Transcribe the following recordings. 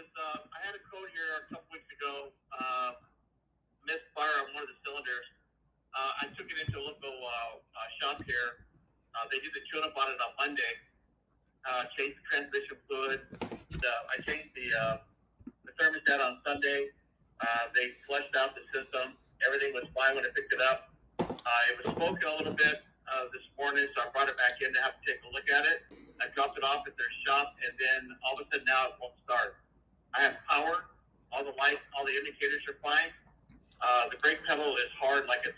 I had a code here a couple weeks ago. Missed fire on one of the cylinders. I took it into a local shop here. They did the tune-up on it on Monday. Changed the transmission fluid. I changed the thermostat on Sunday. They flushed out the system. Everything was fine when I picked it up. It was smoking a little bit this morning, so I brought it back in to have to take a look at it. I dropped it off at their shop, and then all of a sudden now it won't start. I have power. All the lights, all the indicators are fine. The brake pedal is hard, like it's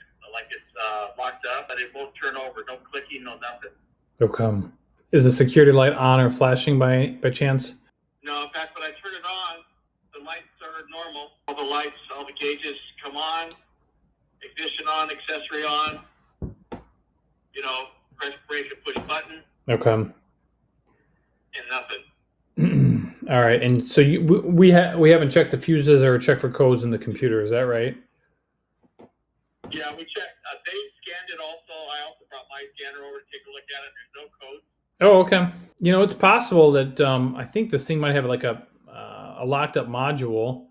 locked up, but it won't turn over. No clicking, no nothing. Okay. Is the security light on or flashing by chance? No, in fact, when I turn it on, the lights are normal. All the lights, all the gauges come on. Ignition on, accessory on. Press brake and push button. Okay. And nothing. All right, and so we haven't checked the fuses or checked for codes in the computer. Is that right? Yeah, we checked. They scanned it also. I also brought my scanner over to take a look at it. There's no codes. Oh, okay. It's possible that I think this thing might have like a locked up module.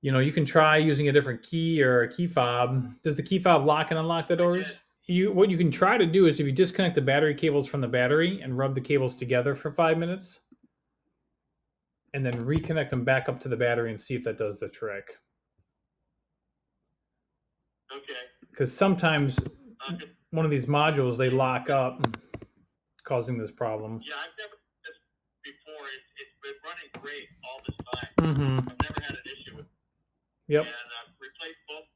You can try using a different key or a key fob. Does the key fob lock and unlock the doors? What you can try to do is if you disconnect the battery cables from the battery and rub the cables together for 5 minutes, and then reconnect them back up to the battery and see if that does the trick. Okay. Because sometimes one of these modules, they lock up, causing this problem. Yeah, I've never done this before. It's been running great all this time. Mm-hmm. I've never had an issue with it. Yep. And I've replaced both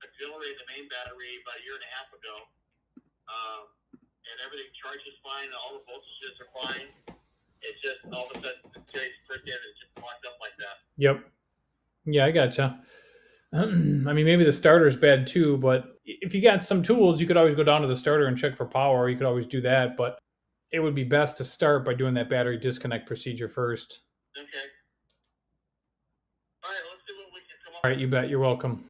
auxiliary and the main battery about a year and a half ago. And everything charges fine. All the voltages are fine. It's just all of a sudden today's first day it's just locked up like that. Yep. Yeah, I gotcha. Maybe the starter's bad too, but if you got some tools, you could always go down to the starter and check for power. You could always do that, but it would be best to start by doing that battery disconnect procedure first. Okay. All right, let's see what we can come up with. All right, you bet. You're welcome.